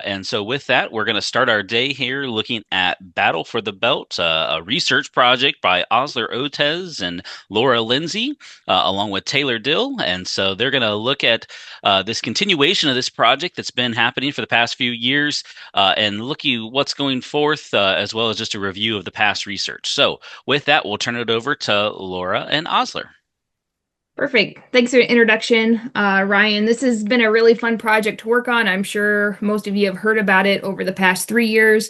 And so with that, we're going to start our day here looking at Battle for the Belt, a research project by Osler Ortez and Laura Lindsey, along with Taylor Dill. And so they're going to look at this continuation of this project that's been happening for the past few years and look at what's going forth, as well as just a review of the past research. So with that, we'll turn it over to Laura and Osler. Perfect. Thanks for the introduction, Ryan. This has been a really fun project to work on. I'm sure most of you have heard about it over the past 3 years.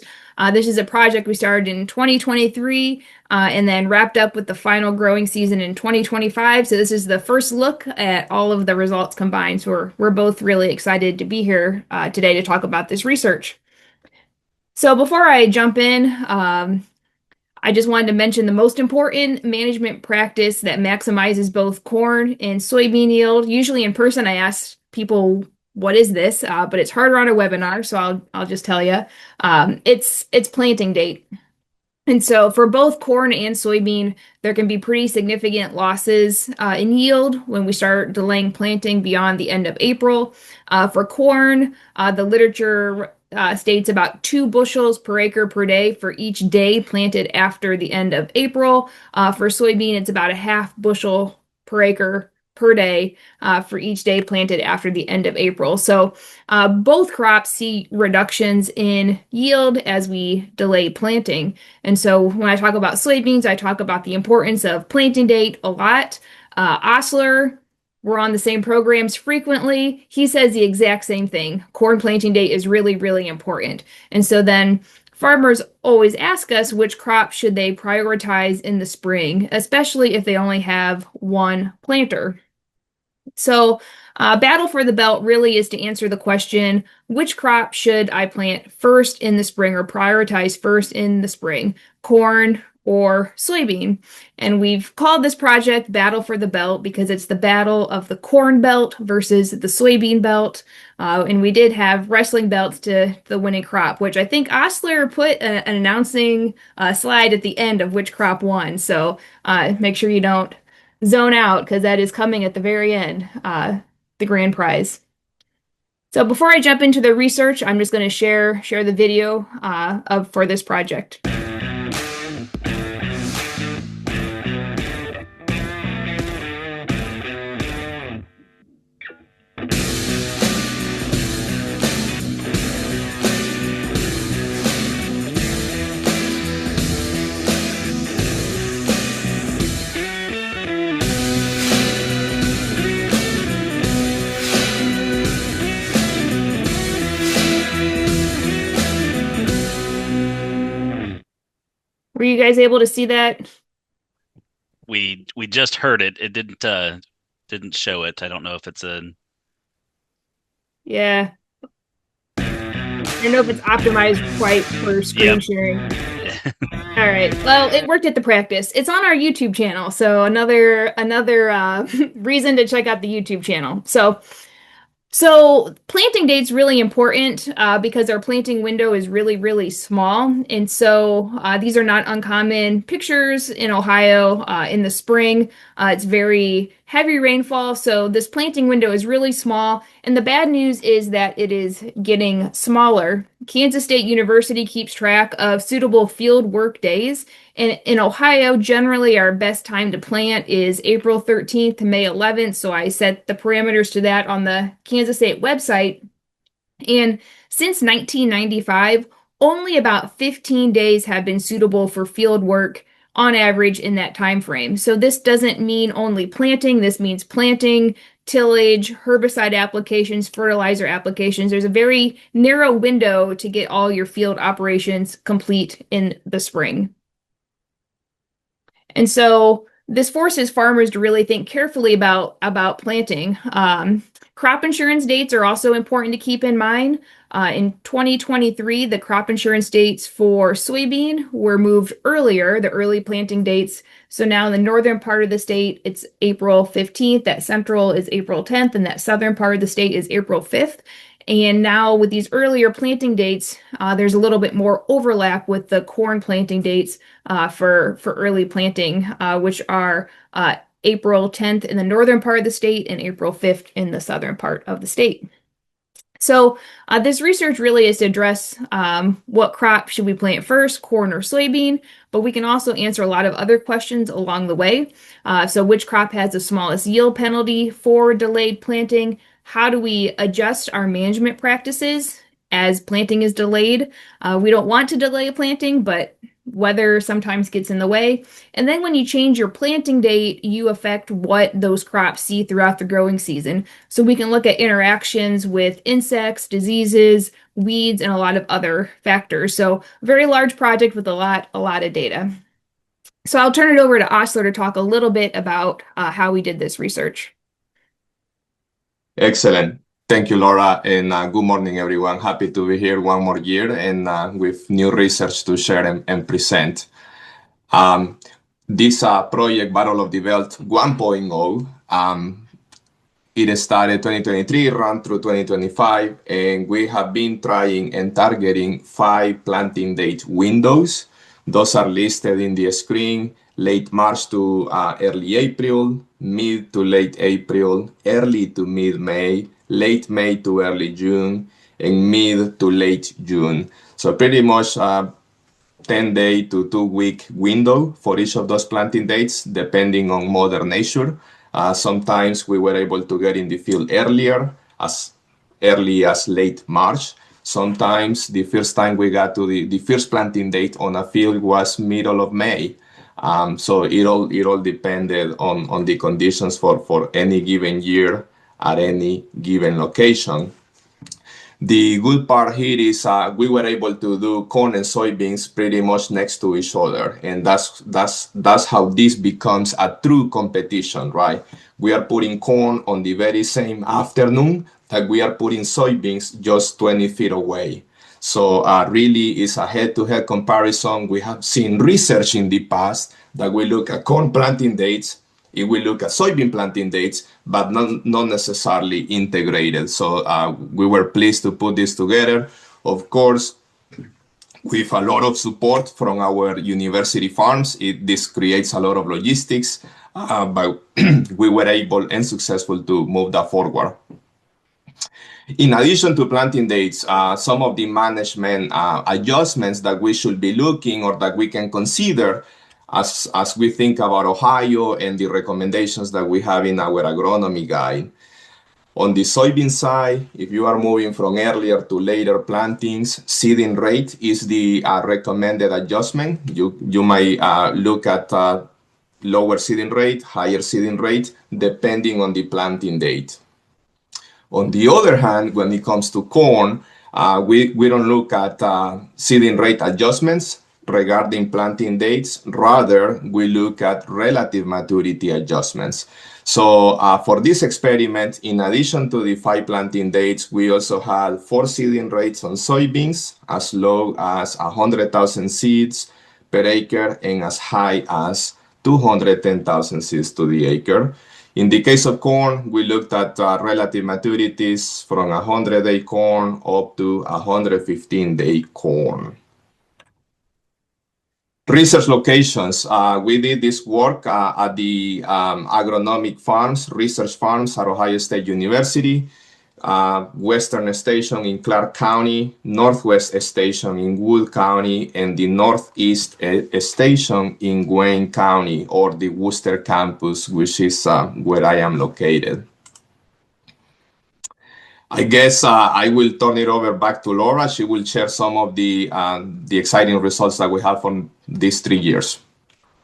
This is a project we started in 2023 and then wrapped up with the final growing season in 2025. So this is the first look at all of the results combined. So we're both really excited to be here today to talk about this research. So before I jump in, I just wanted to mention the most important management practice that maximizes both corn and soybean yield. Usually in person, I ask people, what is this? But it's harder on a webinar, so I'll just tell you. It's planting date. And so for both corn and soybean, there can be pretty significant losses in yield when we start delaying planting beyond the end of April. For corn, the literature states about 2 bushels per acre per day for each day planted after the end of April. For soybean, it's about a half bushel per acre per day for each day planted after the end of April. So both crops see reductions in yield as we delay planting. And so when I talk about soybeans, I talk about the importance of planting date a lot. Osler, we're on the same programs frequently. He says the exact same thing. Corn planting date is really, really important. And so then farmers always ask us which crop should they prioritize in the spring, especially if they only have one planter. So, Battle for the Belt really is to answer the question, which crop should I plant first in the spring or prioritize first in the spring, corn or soybean? And we've called this project Battle for the Belt because it's the battle of the corn belt versus the soybean belt. And we did have wrestling belts to the winning crop, which I think Osler put an announcing slide at the end of which crop won. So make sure you don't zone out because that is coming at the very end, the grand prize. So before I jump into the research, I'm just going to share the video for this project. Were you guys able to see that? We just heard it. It didn't show it. I don't know if it's a Yeah. I don't know if it's optimized quite for screen yep. sharing. All right. Well, it worked at the practice. It's on our YouTube channel, so another reason to check out the YouTube channel. So planting date's really important because our planting window is really, really small. And so these are not uncommon pictures in Ohio in the spring. It's very heavy rainfall, so this planting window is really small. And the bad news is that it is getting smaller. Kansas State University keeps track of suitable field work days. And in Ohio, generally our best time to plant is April 13th to May 11th. So I set the parameters to that on the Kansas State website. And since 1995, only about 15 days have been suitable for field work on average in that time frame. So this doesn't mean only planting, this means planting, tillage, herbicide applications, fertilizer applications. There's a very narrow window to get all your field operations complete in the spring. And so this forces farmers to really think carefully about planting. Crop insurance dates are also important to keep in mind. In 2023, the crop insurance dates for soybean were moved earlier, the early planting dates. So now in the northern part of the state, it's April 15th, that central is April 10th, and that southern part of the state is April 5th. And now with these earlier planting dates, there's a little bit more overlap with the corn planting dates for early planting, which are April 10th in the northern part of the state and April 5th in the southern part of the state. This research really is to address what crop should we plant first, corn or soybean, but we can also answer a lot of other questions along the way. Which crop has the smallest yield penalty for delayed planting? How do we adjust our management practices as planting is delayed? We don't want to delay planting, but weather sometimes gets in the way. And then when you change your planting date, you affect what those crops see throughout the growing season. So we can look at interactions with insects, diseases, weeds, and a lot of other factors. So a very large project with a lot of data. So I'll turn it over to Osler to talk a little bit about how we did this research. Excellent. Thank you, Laura, and good morning, everyone. Happy to be here one more year and with new research to share and present. This project, Battle of the Belt 1.0, it started 2023, ran through 2025, and we have been trying and targeting 5 planting date windows. Those are listed in the screen: late March to early April, mid to late April, early to mid-May, late May to early June, and mid to late June. So pretty much 10-day to 2-week window for each of those planting dates, depending on Mother Nature. Sometimes we were able to get in the field as early as late March. Sometimes the first time we got to the first planting date on a field was middle of May. So it all depended on the conditions for any given year at any given location. The good part here is we were able to do corn and soybeans pretty much next to each other, and that's how this becomes a true competition, right? We are putting corn on the very same afternoon that we are putting soybeans just 20 feet away. So really it's a head-to-head comparison. We have seen research in the past that we look at corn planting dates, if we look at soybean planting dates, but not necessarily integrated. So we were pleased to put this together. Of course, with a lot of support from our university farms, this creates a lot of logistics, but we were able and successful to move that forward. In addition to planting dates, some of the management adjustments that we should be looking or that we can consider as we think about Ohio and the recommendations that we have in our agronomy guide. On the soybean side, if you are moving from earlier to later plantings, seeding rate is the recommended adjustment. You might look at lower seeding rate, higher seeding rate, depending on the planting date. On the other hand, when it comes to corn, we don't look at seeding rate adjustments regarding planting dates. Rather, we look at relative maturity adjustments. So for this experiment, in addition to the 5 planting dates, we also had 4 seeding rates on soybeans, as low as 100,000 seeds per acre and as high as 210,000 seeds to the acre. In the case of corn, we looked at relative maturities from 100-day corn up to 115-day corn. Research locations. We did this work at the agronomic farms, research farms at Ohio State University, Western Station in Clark County, Northwest Station in Wood County, and the Northeast Station in Wayne County, or the Worcester campus, which is where I am located. I guess I will turn it over back to Laura. She will share some of the exciting results that we have from these 3 years.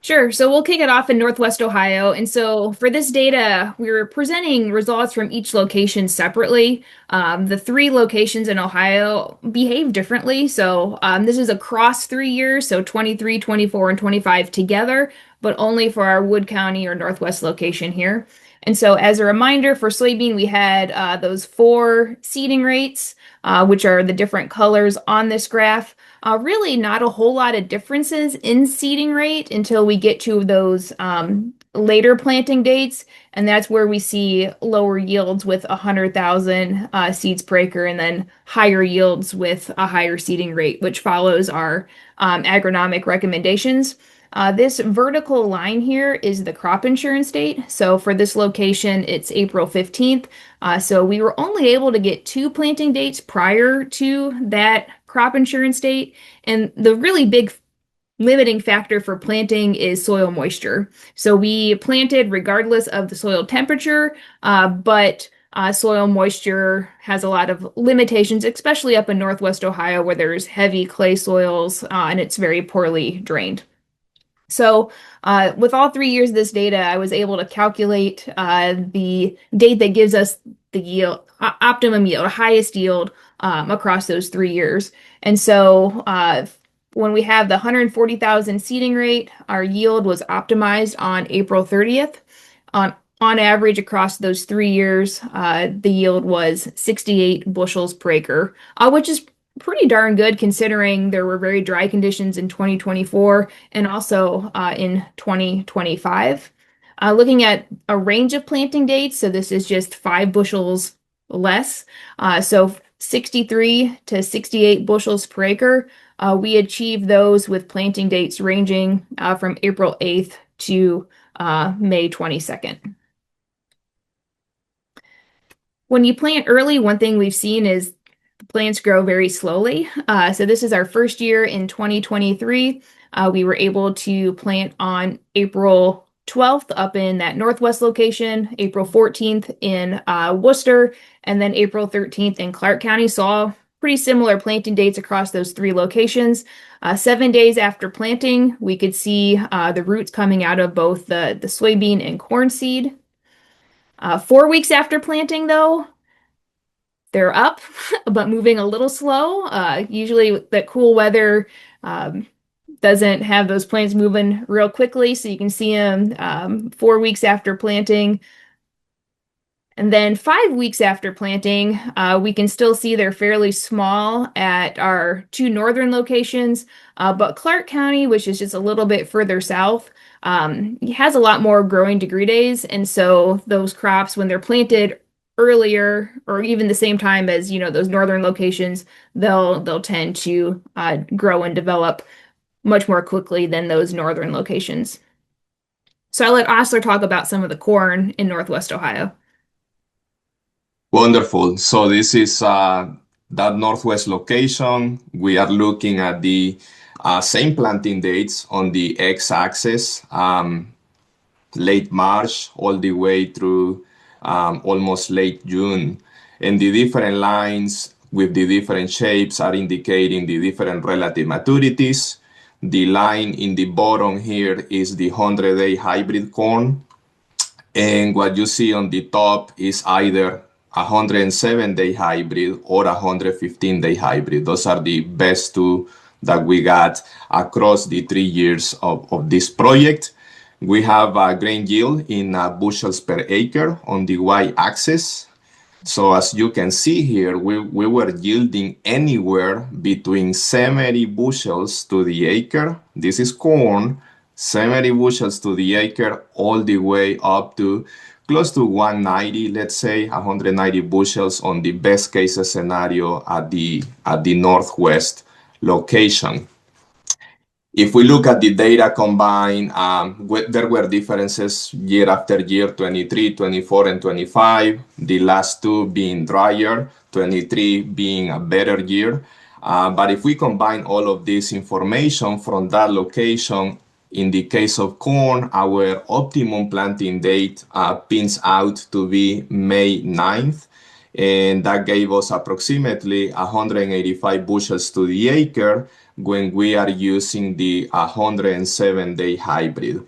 Sure. So we'll kick it off in Northwest Ohio. And so for this data, we were presenting results from each location separately. The 3 locations in Ohio behave differently. So this is across 3 years, so 23, 24, and 25 together, but only for our Wood County or Northwest location here. And so as a reminder, for soybean, we had those 4 seeding rates, which are the different colors on this graph. Really not a whole lot of differences in seeding rate until we get to those later planting dates. And that's where we see lower yields with 100,000 seeds per acre, and then higher yields with a higher seeding rate, which follows our agronomic recommendations. This vertical line here is the crop insurance date. So for this location, it's April 15th. So we were only able to get two planting dates prior to that crop insurance date. And the really big limiting factor for planting is soil moisture. So we planted regardless of the soil temperature, but soil moisture has a lot of limitations, especially up in Northwest Ohio where there's heavy clay soils and it's very poorly drained. So with all 3 years of this data, I was able to calculate the date that gives us the yield, optimum yield, highest yield across those 3 years. And so when we have the 140,000 seeding rate, our yield was optimized on April 30th. On average, across those 3 years, the yield was 68 bushels per acre, which is pretty darn good considering there were very dry conditions in 2024 and also in 2025. Looking at a range of planting dates, so this is just 5 bushels less, so 63 to 68 bushels per acre. We achieved those with planting dates ranging from April 8th to May 22nd. When you plant early, one thing we've seen is plants grow very slowly. So this is our first year in 2023. We were able to plant on April 12th up in that Northwest location, April 14th in Worcester, and then April 13th in Clark County. Saw pretty similar planting dates across those three locations. 7 days after planting, we could see the roots coming out of both the soybean and corn seed. 4 weeks after planting, though, they're up, but moving a little slow. Usually that cool weather doesn't have those plants moving real quickly, so you can see them 4 weeks after planting. And then 5 weeks after planting, we can still see they're fairly small at our two northern locations, but Clark County, which is just a little bit further south, has a lot more growing degree days, and so those crops, when they're planted earlier or even the same time as those northern locations, they'll tend to grow and develop much more quickly than those northern locations. So I'll let Osler talk about some of the corn in Northwest Ohio. Wonderful. So this is that Northwest location. We are looking at the same planting dates on the x-axis, late March all the way through almost late June. And the different lines with the different shapes are indicating the different relative maturities. The line in the bottom here is the 100-day hybrid corn. And what you see on the top is either 107-day hybrid or 115-day hybrid. Those are the best two that we got across the 3 years of this project. We have a grain yield in bushels per acre on the y-axis. So as you can see here, we were yielding anywhere between 70 bushels to the acre. This is corn, 70 bushels to the acre, all the way up to close to 190, let's say 190 bushels on the best case scenario at the Northwest location. If we look at the data combined, there were differences year after year, 23, 24, and 25. The last two being drier, 23 being a better year. But if we combine all of this information from that location, in the case of corn, our optimum planting date pins out to be May 9th. And that gave us approximately 185 bushels to the acre when we are using the 107-day hybrid.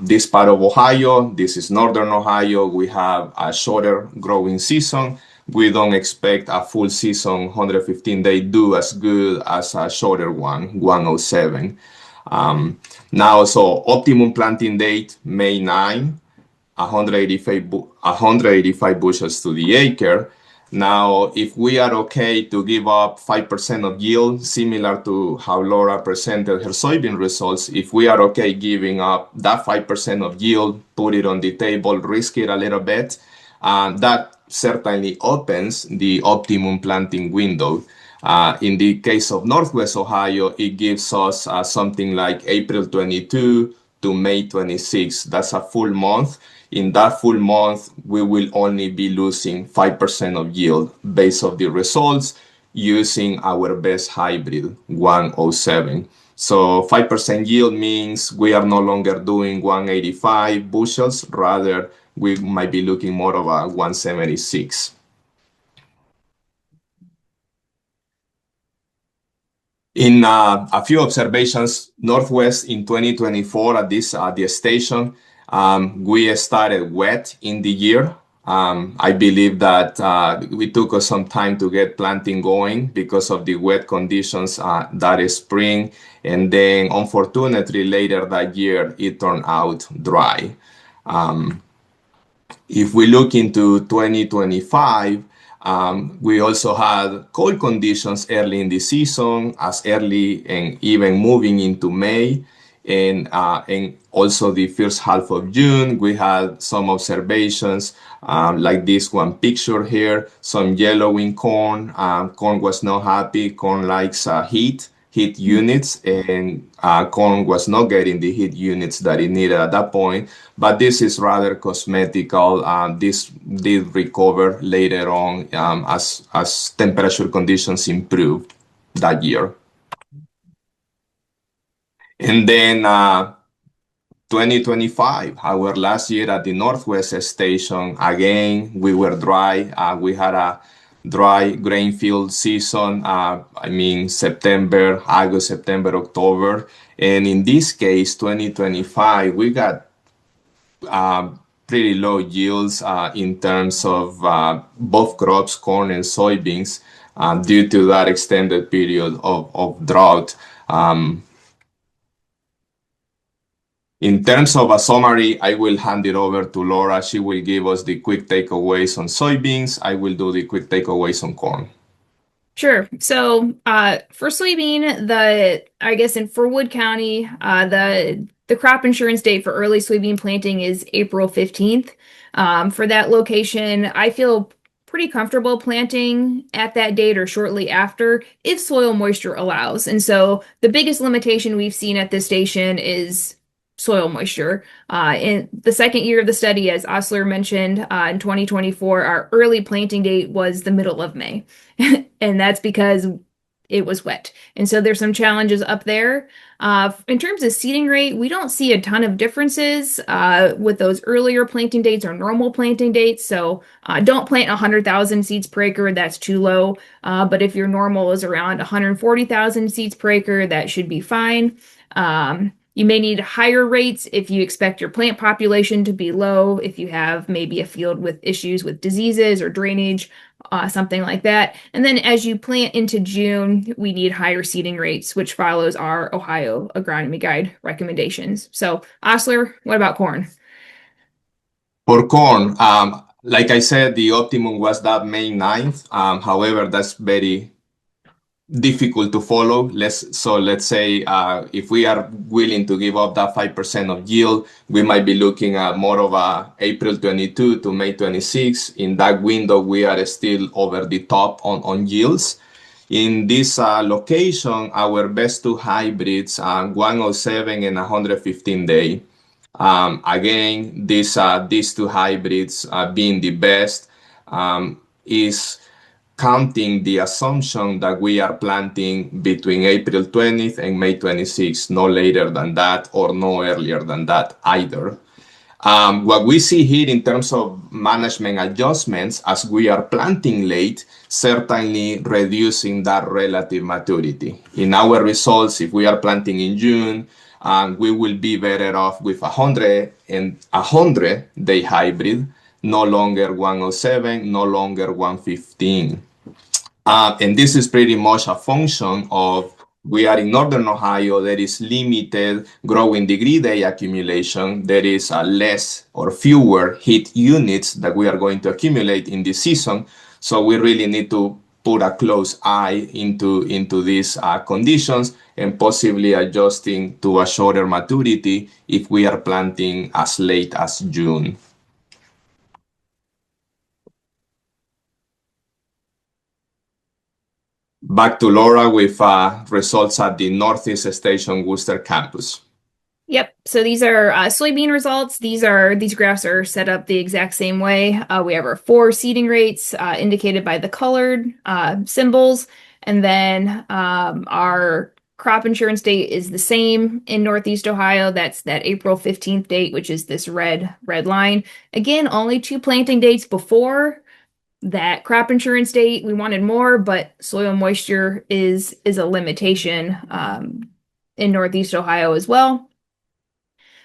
This part of Ohio, this is Northern Ohio, we have a shorter growing season. We don't expect a full season 115-day do as good as a shorter one, 107. Now, so optimum planting date, May 9, 185 bushels to the acre. Now, if we are okay to give up 5% of yield, similar to how Laura presented her soybean results, if we are okay giving up that 5% of yield, put it on the table, risk it a little bit, that certainly opens the optimum planting window. In the case of Northwest Ohio, it gives us something like April 22 to May 26. That's a full month. In that full month, we will only be losing 5% of yield based on the results using our best hybrid 107. So 5% yield means we are no longer doing 185 bushels, rather we might be looking more of a 176. In a few observations, Northwest in 2024 at the station, we started wet in the year. I believe that we took us some time to get planting going because of the wet conditions that spring. And then unfortunately, later that year, it turned out dry. If we look into 2025, we also had cold conditions early in the season, as early and even moving into May. And also the first half of June, we had some observations like this one picture here, some yellowing corn. Corn was not happy. Corn likes heat units, and corn was not getting the heat units that it needed at that point. But this is rather cosmetical. This did recover later on as temperature conditions improved that year. And then 2025, our last year at the Northwest Station, again, we were dry. We had a dry grain field season. September, August, September, October. And in this case, 2025, we got pretty low yields in terms of both crops, corn and soybeans, due to that extended period of drought. In terms of a summary, I will hand it over to Laura. She will give us the quick takeaways on soybeans. I will do the quick takeaways on corn. Sure. So, for soybean, for Wood County, the crop insurance date for early soybean planting is April 15th. For that location, I feel pretty comfortable planting at that date or shortly after if soil moisture allows. And so the biggest limitation we've seen at this station is soil moisture. In the second year of the study, as Osler mentioned, in 2024, our early planting date was the middle of May. And that's because it was wet. And so there's some challenges up there. In terms of seeding rate, we don't see a ton of differences with those earlier planting dates or normal planting dates. So don't plant 100,000 seeds per acre. That's too low. But if your normal is around 140,000 seeds per acre, that should be fine. You may need higher rates if you expect your plant population to be low, if you have maybe a field with issues with diseases or drainage, something like that. And then as you plant into June, we need higher seeding rates, which follows our Ohio Agronomy Guide recommendations. So, Osler, what about corn? For corn, like I said, the optimum was that May 9th. However, that's very difficult to follow. Let's say if we are willing to give up that 5% of yield, we might be looking at more of a April 22 to May 26. In that window, we are still over the top on yields. In this location, our best two hybrids, 107 and 115 day. Again, these two hybrids being the best is counting the assumption that we are planting between April 20th and May 26th, no later than that or no earlier than that either. What we see here in terms of management adjustments as we are planting late, certainly reducing that relative maturity. In our results, if we are planting in June, we will be better off with 100 and 100-day hybrid, no longer 107, no longer 115. And this is pretty much a function of we are in Northern Ohio, there is limited growing degree day accumulation. There is less or fewer heat units that we are going to accumulate in this season. So we really need to put a close eye into these conditions and possibly adjusting to a shorter maturity if we are planting as late as June. back to Laura with results at the Northeast Station Worcester campus. Yep. So these are soybean results. These graphs are set up the exact same way. We have our 4 seeding rates indicated by the colored symbols, and then our crop insurance date is the same in Northeast Ohio. That's that April 15th date, which is this red line. Again, only 2 planting dates before that crop insurance date. We wanted more, but soil moisture is a limitation in Northeast Ohio as well.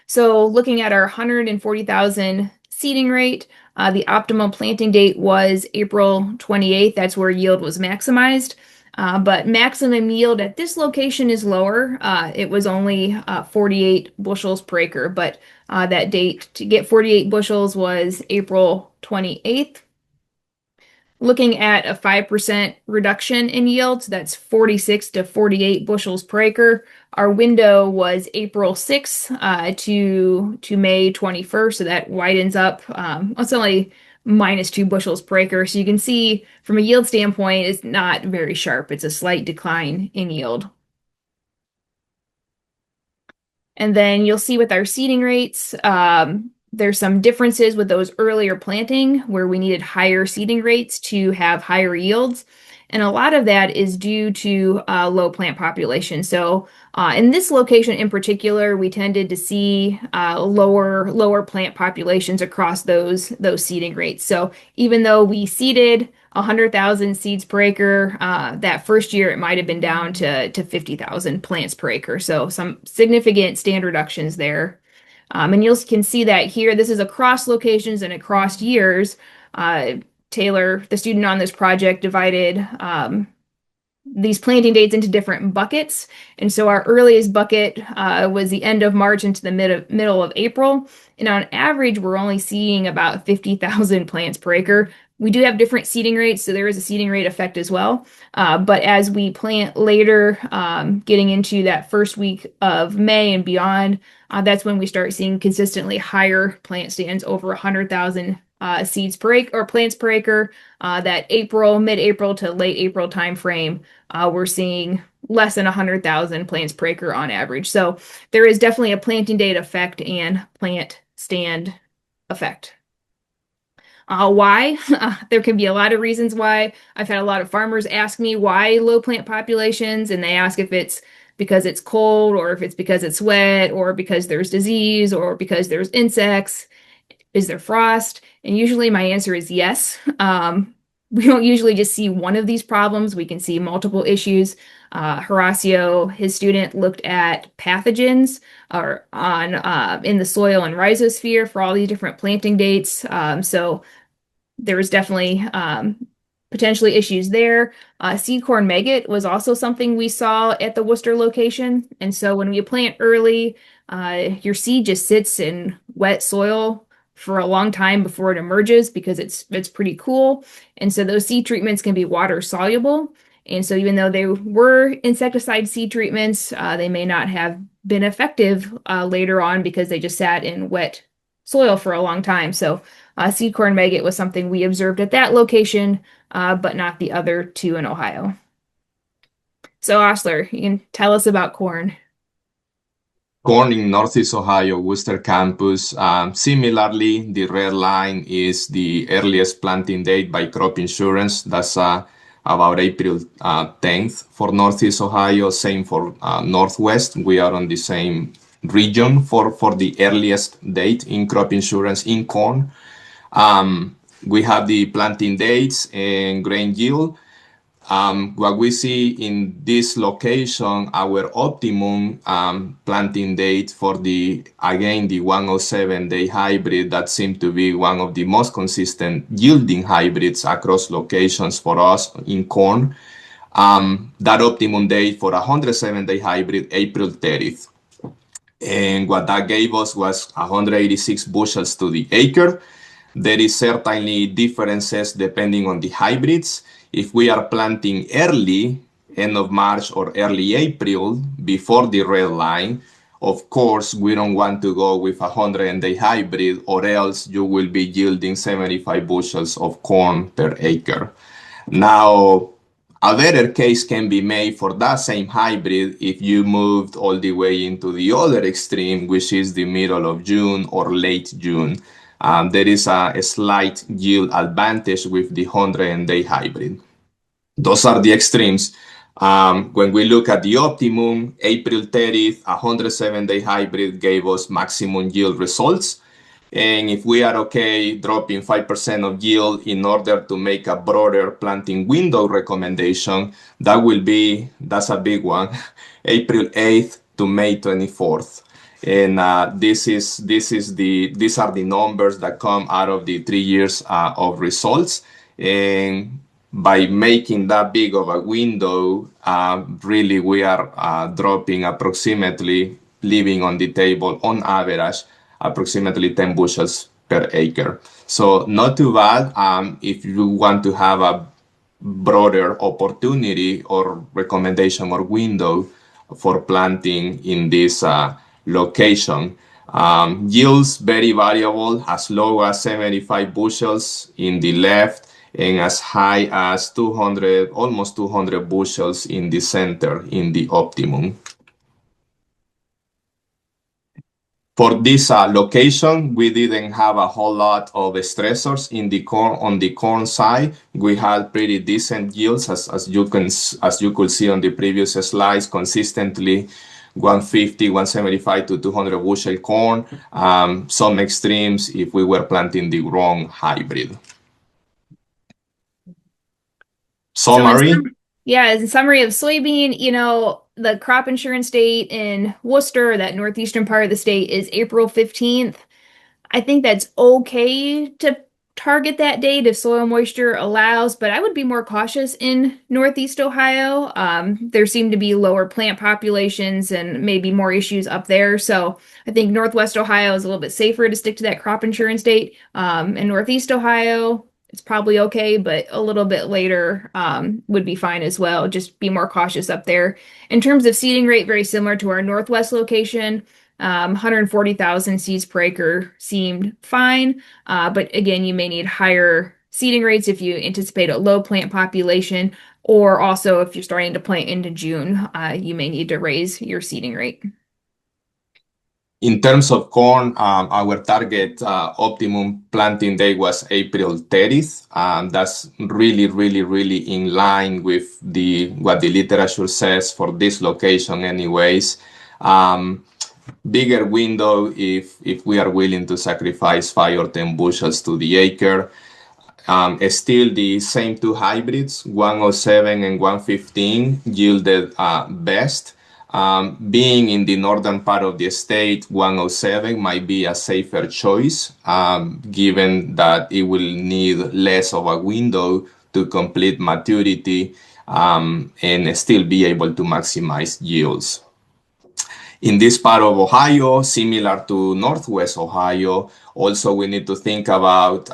So looking at our 140,000 seeding rate, the optimal planting date was April 28th. That's where yield was maximized. But maximum yield at this location is lower. It was only 48 bushels per acre, but that date to get 48 bushels was April 28th. Looking at a 5% reduction in yields, that's 46 to 48 bushels per acre. Our window was April 6th to May 21st, so that widens up. It's only -2 bushels per acre. So you can see from a yield standpoint, it's not very sharp. It's a slight decline in yield. And then you'll see with our seeding rates, there's some differences with those earlier planting where we needed higher seeding rates to have higher yields. And a lot of that is due to low plant population. So in this location in particular, we tended to see lower plant populations across those seeding rates. So even though we seeded 100,000 seeds per acre, that first year it might have been down to 50,000 plants per acre. So some significant stand reductions there. And you can see that here. This is across locations and across years. Taylor, the student on this project, divided these planting dates into different buckets. And so our earliest bucket was the end of March into the middle of April. And on average, we're only seeing about 50,000 plants per acre. We do have different seeding rates, so there is a seeding rate effect as well. But as we plant later, getting into that first week of May and beyond, that's when we start seeing consistently higher plant stands, over 100,000 seeds per acre or plants per acre. That mid-April to late April timeframe, we're seeing less than 100,000 plants per acre on average. So there is definitely a planting date effect and plant stand effect. Why? There can be a lot of reasons why. I've had a lot of farmers ask me why low plant populations, and they ask if it's because it's cold, or if it's because it's wet, or because there's disease, or because there's insects. Is there frost? And usually my answer is yes. We don't usually just see one of these problems. We can see multiple issues. Horacio, his student, looked at pathogens in the soil and rhizosphere for all these different planting dates. So there was definitely potentially issues there. Seed corn maggot was also something we saw at the Worcester location. And so when we plant early, your seed just sits in wet soil for a long time before it emerges because it's pretty cool. And so those seed treatments can be water soluble. And so even though they were insecticide seed treatments, they may not have been effective later on because they just sat in wet soil for a long time. So seed corn maggot was something we observed at that location, but not the other 2 in Ohio. So Osler, you can tell us about corn. Corn in Northeast Ohio, Worcester campus. Similarly, the red line is the earliest planting date by crop insurance. That's about April 10th for Northeast Ohio. Same for Northwest. We are on the same region for the earliest date in crop insurance in corn. We have the planting dates and grain yield. What we see in this location, our optimum planting date for the 107-day hybrid, that seemed to be one of the most consistent yielding hybrids across locations for us in corn. That optimum date for 107-day hybrid, April 30th. And what that gave us was 186 bushels to the acre. There is certainly differences depending on the hybrids. If we are planting early, end of March or early April, before the red line, of course, we don't want to go with 100-day hybrid, or else you will be yielding 75 bushels of corn per acre. Now, A better case can be made for that same hybrid if you moved all the way into the other extreme, which is the middle of June or late June. There is a slight yield advantage with the 100-day hybrid. Those are the extremes. When we look at the optimum, April 30th, 107-day hybrid gave us maximum yield results. And if we are okay dropping 5% of yield in order to make a broader planting window recommendation, that's a big one, April 8th to May 24th. And these are the numbers that come out of the 3 years of results. And by making that big of a window, really we are dropping approximately, leaving on the table on average, approximately 10 bushels per acre. So not too bad if you want to have a broader opportunity or recommendation or window for planting in this location. Yields very variable, as low as 75 bushels in the left and as high as 200, almost 200 bushels in the center in the optimum. For this location, we didn't have a whole lot of stressors in the corn. On the corn side, we had pretty decent yields, as you could see on the previous slides, consistently 150, 175 to 200 bushel corn. Some extremes if we were planting the wrong hybrid. Summary. In summary of soybean, the crop insurance date in Worcester, that northeastern part of the state, is April 15th. I think that's okay to target that date if soil moisture allows, but I would be more cautious in Northeast Ohio. There seem to be lower plant populations and maybe more issues up there. So I think Northwest Ohio is a little bit safer to stick to that crop insurance date. In Northeast Ohio, it's probably okay, but a little bit later would be fine as well. Just be more cautious up there. In terms of seeding rate, very similar to our Northwest location. 140,000 seeds per acre seemed fine, but again, you may need higher seeding rates if you anticipate a low plant population, or also if you're starting to plant into June, you may need to raise your seeding rate. In terms of corn, our target optimum planting day was April 30th. That's really in line with what the literature says for this location anyways. Bigger window if we are willing to sacrifice 5 or 10 bushels to the acre. Still the same two hybrids, 107 and 115, yielded best. Being in the northern part of the state, 107 might be a safer choice, given that it will need less of a window to complete maturity and still be able to maximize yields. In this part of Ohio, similar to Northwest Ohio, also we need to think about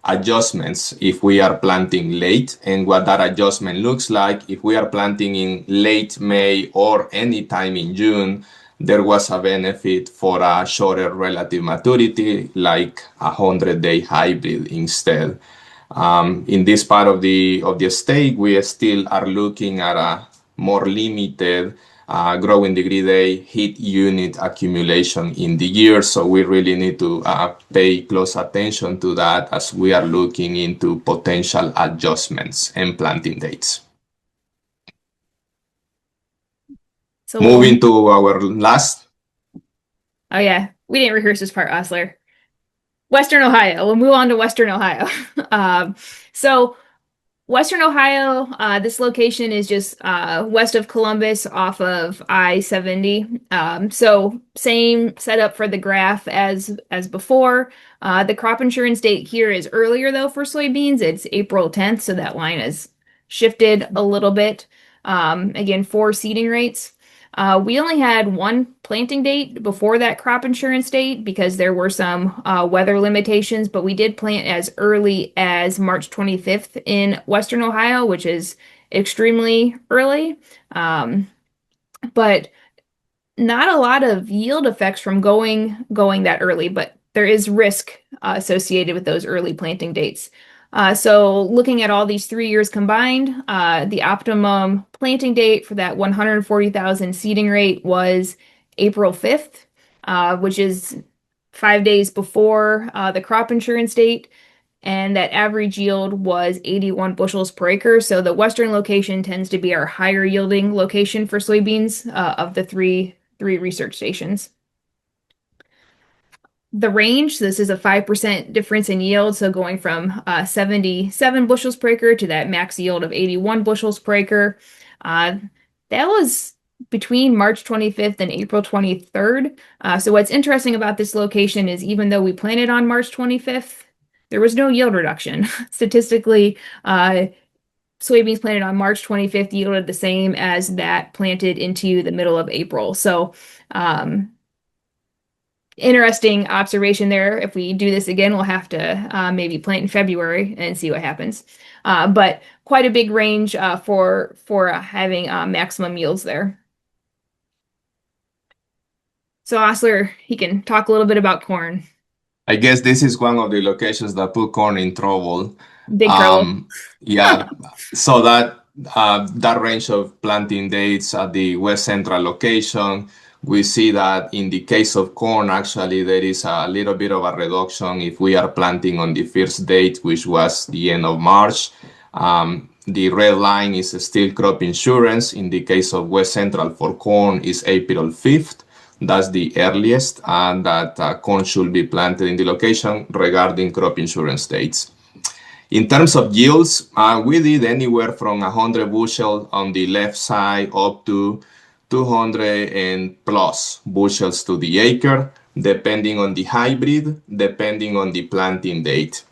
adjustments if we are planting late and what that adjustment looks like. If we are planting in late May or any time in June, there was a benefit for a shorter relative maturity, like 100-day hybrid instead. In this part of the state, we still are looking at a more limited growing degree day heat unit accumulation in the year. So we really need to pay close attention to that as we are looking into potential adjustments and planting dates. So moving to our last. Oh yeah, we didn't rehearse this part, Osler. Western Ohio. We'll move on to Western Ohio. So Western Ohio, this location is just west of Columbus off of I-70. So same setup for the graph as before. The crop insurance date here is earlier though for soybeans. It's April 10th, so that line has shifted a little bit. Again, 4 seeding rates. We only had 1 planting date before that crop insurance date because there were some weather limitations, but we did plant as early as March 25th in Western Ohio, which is extremely early. But not a lot of yield effects from going that early, but there is risk associated with those early planting dates. So looking at all these 3 years combined, the optimum planting date for that 140,000 seeding rate was April 5th, which is 5 days before the crop insurance date. And that average yield was 81 bushels per acre. So the western location tends to be our higher yielding location for soybeans of the three research stations. The range, this is a 5% difference in yield, so going from 77 bushels per acre to that max yield of 81 bushels per acre. That was between March 25th and April 23rd. So what's interesting about this location is even though we planted on March 25th, there was no yield reduction. Statistically, soybeans planted on March 25th yielded the same as that planted into the middle of April. So interesting observation there. If we do this again, we'll have to maybe plant in February and see what happens. But quite a big range for having maximum yields there. So Osler, he can talk a little bit about corn. I guess this is one of the locations that put corn in trouble. Big trouble. Yeah, so that range of planting dates at the west central location, we see that in the case of corn, actually there is a little bit of a reduction if we are planting on the first date, which was the end of March. The red line is still crop insurance. In the case of west central for corn is April 5th. That's the earliest and that corn should be planted in the location regarding crop insurance dates. In terms of yields, we did anywhere from 100 bushel on the left side up to 200 and plus bushels to the acre, depending on the hybrid, depending on the planting date.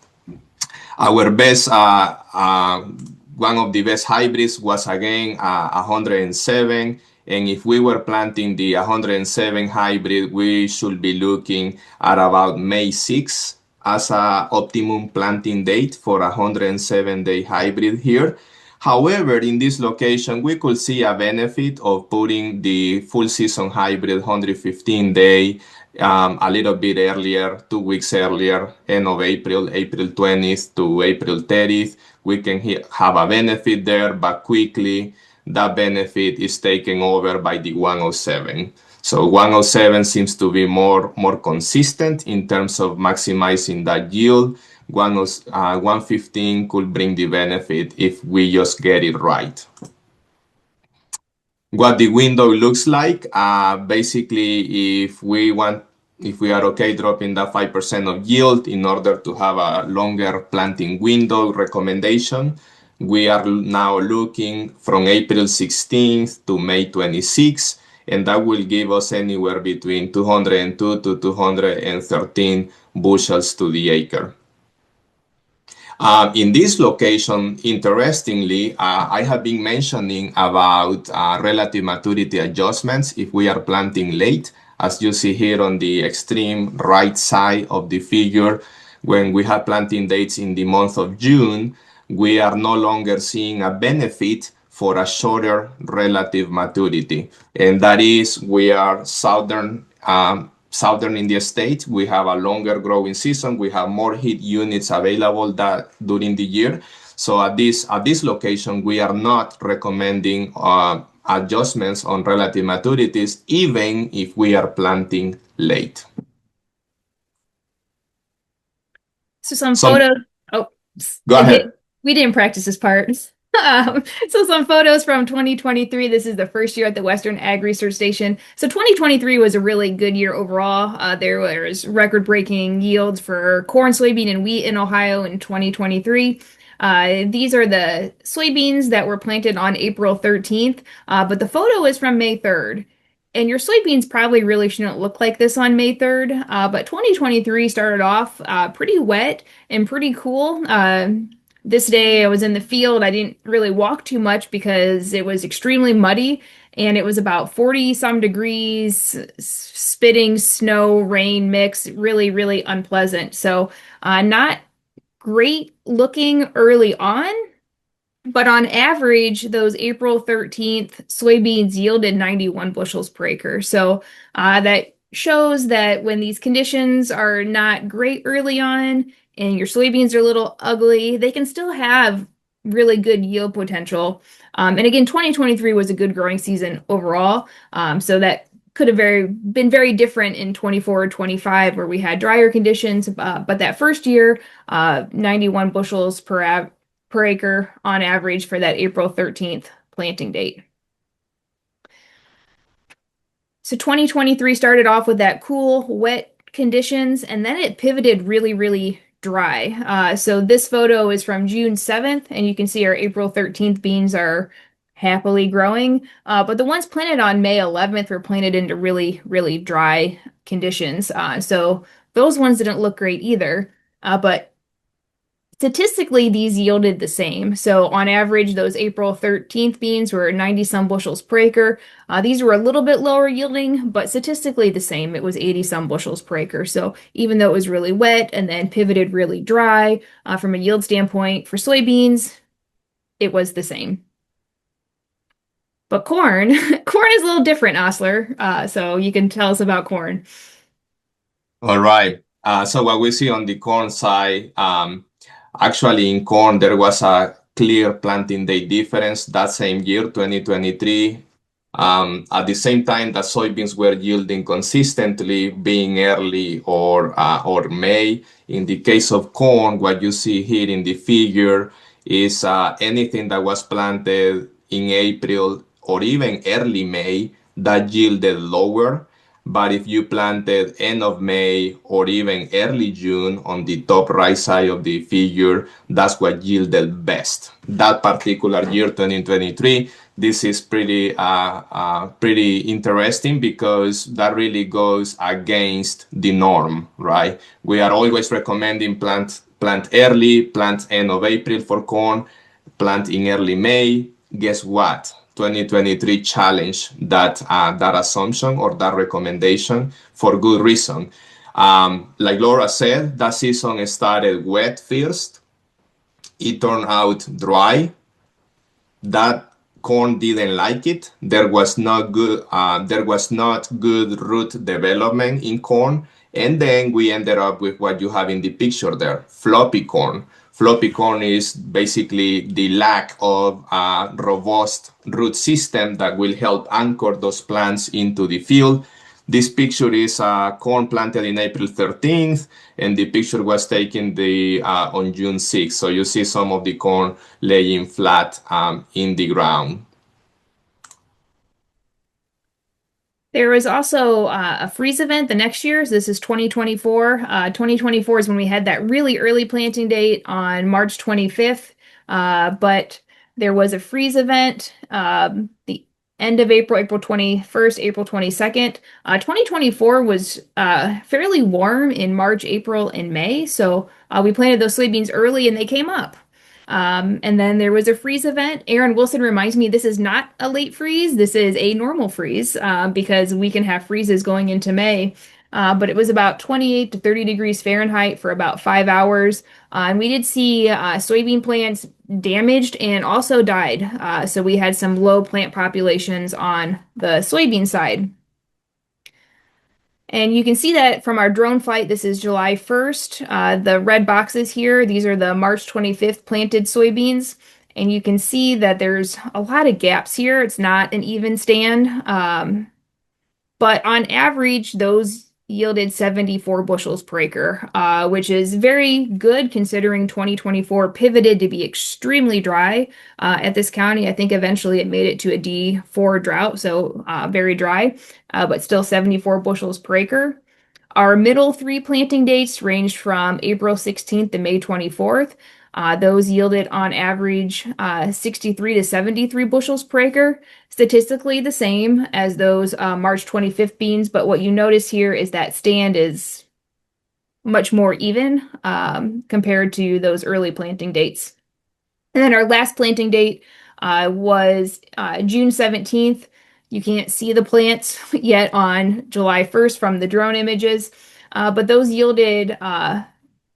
Our best, one of the best hybrids was again 107. And if we were planting the 107 hybrid, we should be looking at about May 6 as an optimum planting date for a 107-day hybrid here. However, in this location, we could see a benefit of putting the full season hybrid 115-day a little bit earlier, 2 weeks earlier, end of April, April 20th to April 30th. We can have a benefit there, but quickly that benefit is taken over by the 107. So 107 seems to be more consistent in terms of maximizing that yield. 115 could bring the benefit if we just get it right. What the window looks like, basically, if we are okay dropping that 5% of yield in order to have a longer planting window recommendation, we are now looking from April 16th to May 26th, and that will give us anywhere between 202 to 213 bushels to the acre. In this location, interestingly, I have been mentioning about relative maturity adjustments if we are planting late. As you see here on the extreme right side of the figure, when we have planting dates in the month of June, we are no longer seeing a benefit for a shorter relative maturity. And that is, we are southern in the state. We have a longer growing season. We have more heat units available during the year. So at this location, we are not recommending adjustments on relative maturities, even if we are planting late. So some photos. Oh, go ahead. We didn't practice this part. So some photos from 2023. This is the first year at the Western Ag Research Station. So 2023 was a really good year overall. There was record-breaking yields for corn, soybean, and wheat in Ohio in 2023. These are the soybeans that were planted on April 13th, but the photo is from May 3rd. And your soybeans probably really shouldn't look like this on May 3rd, but 2023 started off pretty wet and pretty cool. This day I was in the field. I didn't really walk too much because it was extremely muddy and it was about 40 some degrees, spitting snow, rain mix, really, really unpleasant. So not great looking early on, but on average, those April 13th soybeans yielded 91 bushels per acre. So that shows that when these conditions are not great early on and your soybeans are a little ugly, they can still have really good yield potential. And again, 2023 was a good growing season overall. So that could have been very different in 24 or 25 where we had drier conditions. But that first year, 91 bushels per acre on average for that April 13th planting date. So 2023 started off with that cool, wet conditions, and then it pivoted really, really dry. So this photo is from June 7th, and you can see our April 13th beans are happily growing. But the ones planted on May 11th were planted into really, really dry conditions. So those ones didn't look great either. But statistically, these yielded the same. So on average, those April 13th beans were 90 some bushels per acre. These were a little bit lower yielding, but statistically the same. It was 80 some bushels per acre. So even though it was really wet and then pivoted really dry, from a yield standpoint for soybeans, it was the same. But corn, corn is a little different, Osler. So you can tell us about corn. All right. So what we see on the corn side, actually in corn, there was a clear planting day difference that same year, 2023. At the same time that soybeans were yielding consistently, being early or May. In the case of corn, what you see here in the figure is anything that was planted in April or even early May that yielded lower. But if you planted end of May or even early June on the top right side of the figure, that's what yielded best. That particular year, 2023, this is pretty interesting because that really goes against the norm, right? We are always recommending plant early, plant end of April for corn, plant in early May. Guess what? 2023 challenge that assumption or that recommendation for good reason. Like Laura said, that season started wet first. It turned out dry. That corn didn't like it. There was not good root development in corn. And then we ended up with what you have in the picture there, floppy corn. Floppy corn is basically the lack of a robust root system that will help anchor those plants into the field. This picture is corn planted in April 13th, and the picture was taken on June 6th. So you see some of the corn laying flat in the ground. There was also a freeze event the next year. So this is 2024. 2024 is when we had that really early planting date on March 25th. But there was a freeze event the end of April, April 21st, April 22nd. 2024 was fairly warm in March, April, and May. So we planted those soybeans early and they came up. And then there was a freeze event. Aaron Wilson reminds me this is not a late freeze. This is a normal freeze because we can have freezes going into May. But it was about 28 to 30 degrees Fahrenheit for about 5 hours. And we did see soybean plants damaged and also died. So we had some low plant populations on the soybean side. And you can see that from our drone flight. This is July 1st. The red boxes here, these are the March 25th planted soybeans. And you can see that there's a lot of gaps here. It's not an even stand. But on average, those yielded 74 bushels per acre, which is very good considering 2024 pivoted to be extremely dry at this county. I think eventually it made it to a D4 drought, so very dry, but still 74 bushels per acre. Our middle three planting dates ranged from April 16th to May 24th. Those yielded on average 63 to 73 bushels per acre, statistically the same as those March 25th beans. But what you notice here is that stand is much more even compared to those early planting dates. And then our last planting date was June 17th. You can't see the plants yet on July 1st from the drone images, but those yielded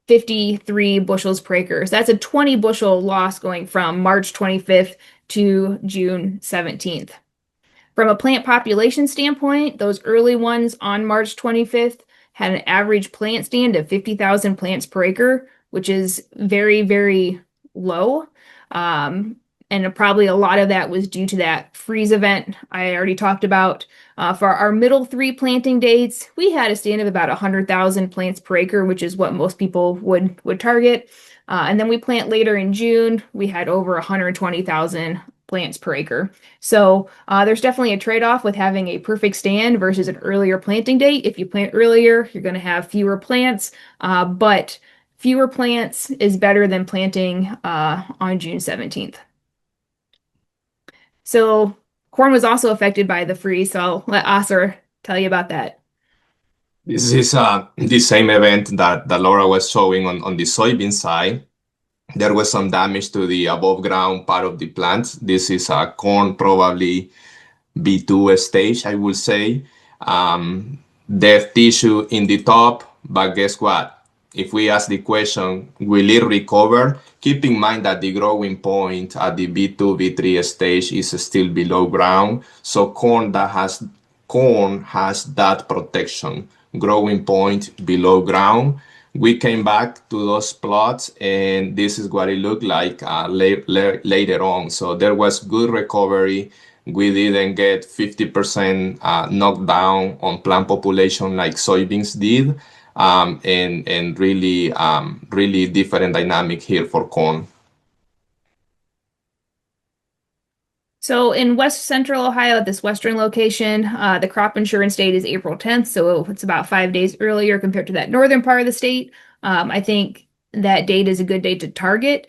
53 bushels per acre. So that's a 20 bushel loss going from March 25th to June 17th. From a plant population standpoint, those early ones on March 25th had an average plant stand of 50,000 plants per acre, which is very, very low. And probably a lot of that was due to that freeze event I already talked about. For our middle three planting dates, we had a stand of about 100,000 plants per acre, which is what most people would target. And then we plant later in June, we had over 120,000 plants per acre. So there's definitely a trade-off with having a perfect stand versus an earlier planting date. If you plant earlier, you're going to have fewer plants, but fewer plants is better than planting on June 17th. So corn was also affected by the freeze, so I'll let Osler tell you about that. This is the same event that Laura was showing on the soybean side. There was some damage to the above ground part of the plant. This is corn, probably B2 stage, I will say. Dead tissue in the top, but guess what? If we ask the question, will it recover? Keep in mind that the growing point at the B2, B3 stage is still below ground. So corn has that protection, growing point below ground. We came back to those plots, and this is what it looked like later on. So there was good recovery. We didn't get 50% knockdown on plant population like soybeans did, and really different dynamic here for corn. So in West Central Ohio, at this western location, the crop insurance date is April 10th, so it's about 5 days earlier compared to that northern part of the state. I think that date is a good date to target.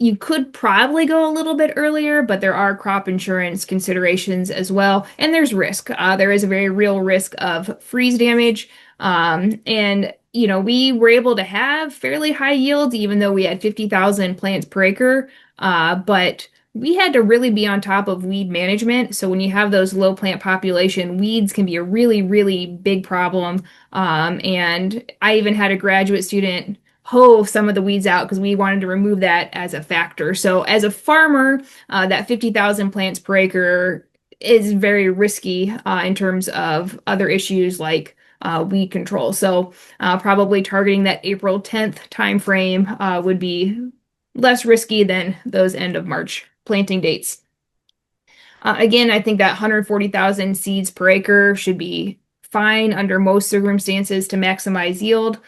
You could probably go a little bit earlier, but there are crop insurance considerations as well, and there's risk. There is a very real risk of freeze damage, and we were able to have fairly high yields, even though we had 50,000 plants per acre, but we had to really be on top of weed management. So when you have those low plant population, weeds can be a really, really big problem. And I even had a graduate student hoe some of the weeds out because we wanted to remove that as a factor. So as a farmer, that 50,000 plants per acre is very risky in terms of other issues like weed control. So probably targeting that April 10th timeframe would be less risky than those end of March planting dates. Again, I think that 140,000 seeds per acre should be fine under most circumstances to maximize yield.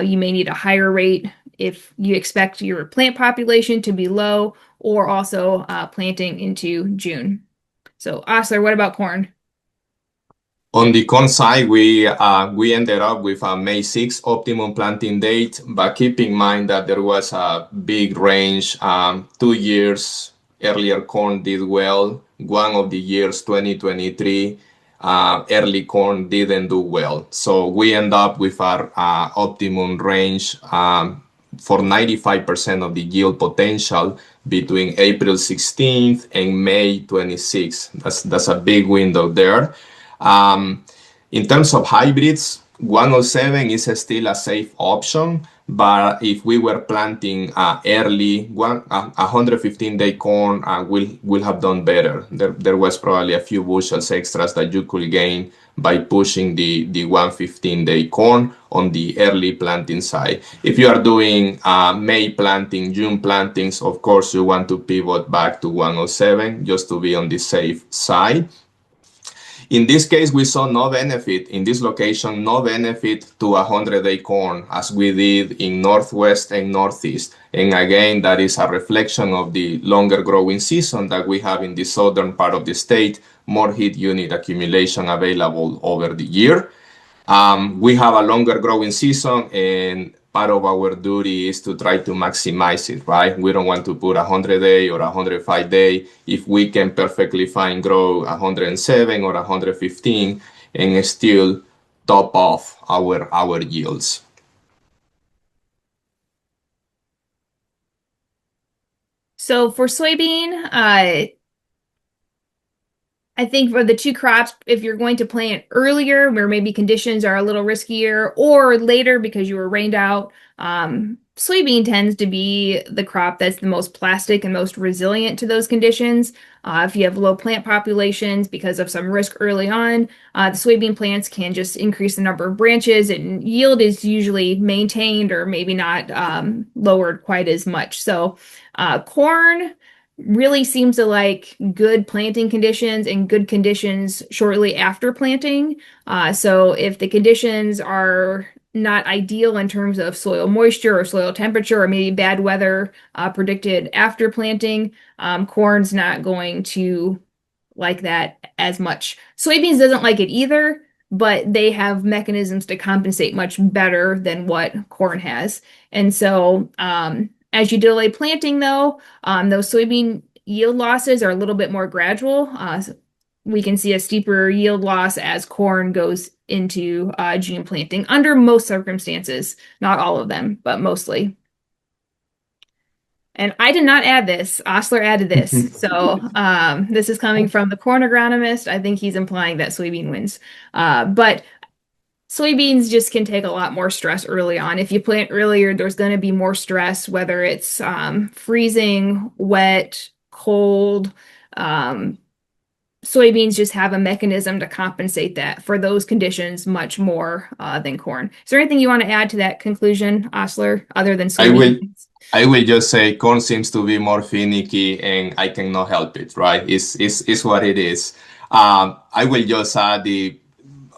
You may need a higher rate if you expect your plant population to be low, or also planting into June. So, Osler, what about corn? On the corn side, we ended up with a May 6 optimum planting date, but keep in mind that there was a big range. 2 years earlier, corn did well. One of the years, 2023, early corn didn't do well. So we end up with our optimum range for 95% of the yield potential between April 16th and May 26th. That's a big window there. In terms of hybrids, 107 is still a safe option, but if we were planting early, 115-day corn will have done better. There was probably a few bushels extras that you could gain by pushing the 115-day corn on the early planting side. If you are doing May planting, June plantings, of course you want to pivot back to 107 just to be on the safe side. In this case, we saw no benefit in this location, no benefit to 100-day corn as we did in Northwest and Northeast. And again, that is a reflection of the longer growing season that we have in the southern part of the state, more heat unit accumulation available over the year. We have a longer growing season, and part of our duty is to try to maximize it, right? We don't want to put 100-day or 105-day if we can perfectly fine grow 107 or 115 and still top off our yields. So for soybean, I think for the two crops, if you're going to plant earlier, where maybe conditions are a little riskier, or later because you were rained out, soybean tends to be the crop that's the most plastic and most resilient to those conditions. If you have low plant populations because of some risk early on, the soybean plants can just increase the number of branches and yield is usually maintained or maybe not lowered quite as much. So corn really seems to like good planting conditions and good conditions shortly after planting. So if the conditions are not ideal in terms of soil moisture or soil temperature or maybe bad weather predicted after planting, corn's not going to like that as much. Soybeans doesn't like it either, but they have mechanisms to compensate much better than what corn has. And so as you delay planting though, those soybean yield losses are a little bit more gradual. We can see a steeper yield loss as corn goes into June planting under most circumstances, not all of them, but mostly. And I did not add this. Osler added this. So this is coming from the corn agronomist. I think he's implying that soybean wins. But soybeans just can take a lot more stress early on. If you plant earlier, there's going to be more stress, whether it's freezing, wet, cold. Soybeans just have a mechanism to compensate that for those conditions much more than corn. Is there anything you want to add to that conclusion, Osler, other than I will soybeans? I will just say corn seems to be more finicky and I cannot help it, right? It's what it is. I will just add the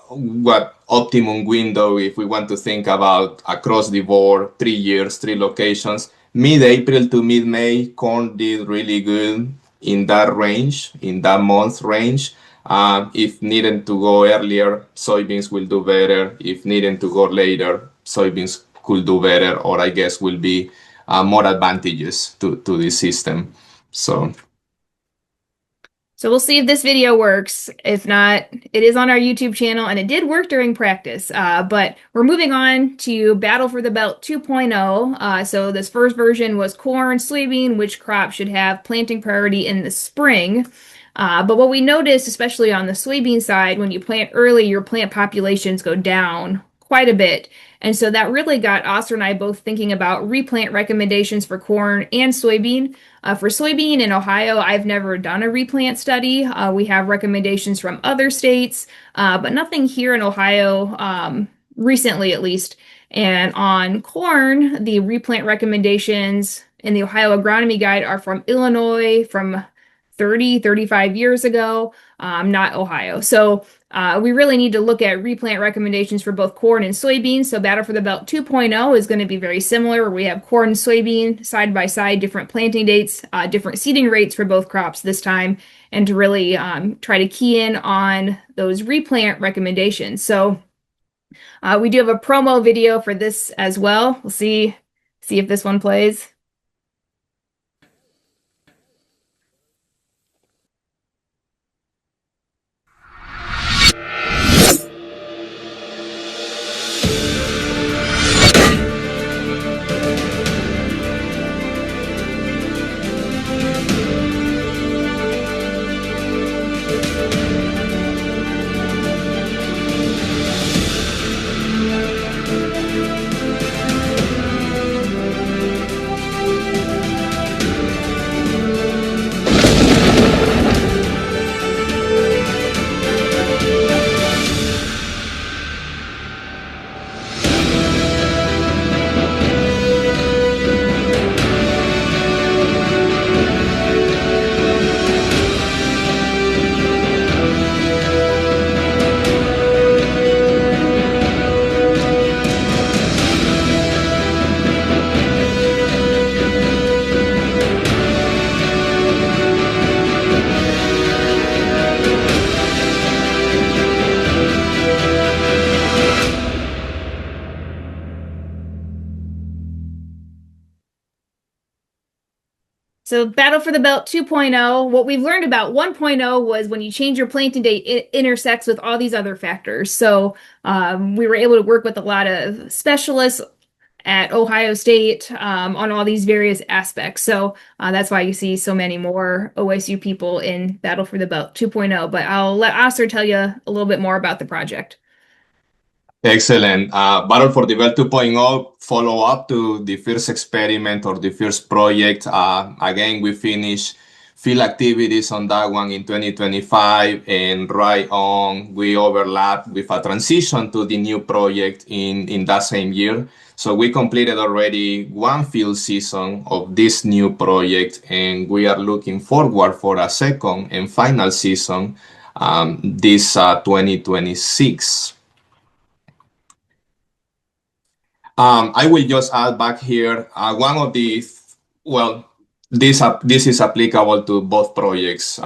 what optimum window if we want to think about across the board, 3 years, three locations. Mid-April to mid-May, corn did really good in that range, in that month range. If needed to go earlier, soybeans will do better. If needed to go later, soybeans could do better, or I guess will be more advantages to this system. So we'll see if this video works. If not, it is on our YouTube channel and it did work during practice. But we're moving on to Battle for the Belt 2.0. So this first version was corn, soybean, which crop should have planting priority in the spring. But what we noticed, especially on the soybean side, when you plant early, your plant populations go down quite a bit. And so that really got Oscar and I both thinking about replant recommendations for corn and soybean. For soybean in Ohio, I've never done a replant study. We have recommendations from other states, but nothing here in Ohio, recently at least. And on corn, the replant recommendations in the Ohio Agronomy Guide are from Illinois, from 30, 35 years ago, not Ohio. So we really need to look at replant recommendations for both corn and soybeans. So Battle for the Belt 2.0 is going to be very similar, where we have corn and soybean side by side, different planting dates, different seeding rates for both crops this time, and to really try to key in on those replant recommendations. So we do have a promo video for this as well. We'll see if this one plays. So Battle for the Belt 2.0, what we've learned about 1.0 was when you change your planting date, it intersects with all these other factors. So we were able to work with a lot of specialists at Ohio State on all these various aspects. So that's why you see so many more OSU people in Battle for the Belt 2.0. But I'll let Oscar tell you a little bit more about the project. Excellent. Battle for the Belt 2.0 follow up to the first experiment or the first project. Again, we finished field activities on that one in 2025, and right on we overlapped with a transition to the new project in that same year. So we completed already one field season of this new project, and we are looking forward for a second and final season this 2026. I will just add back here one of the, well, this is applicable to both projects.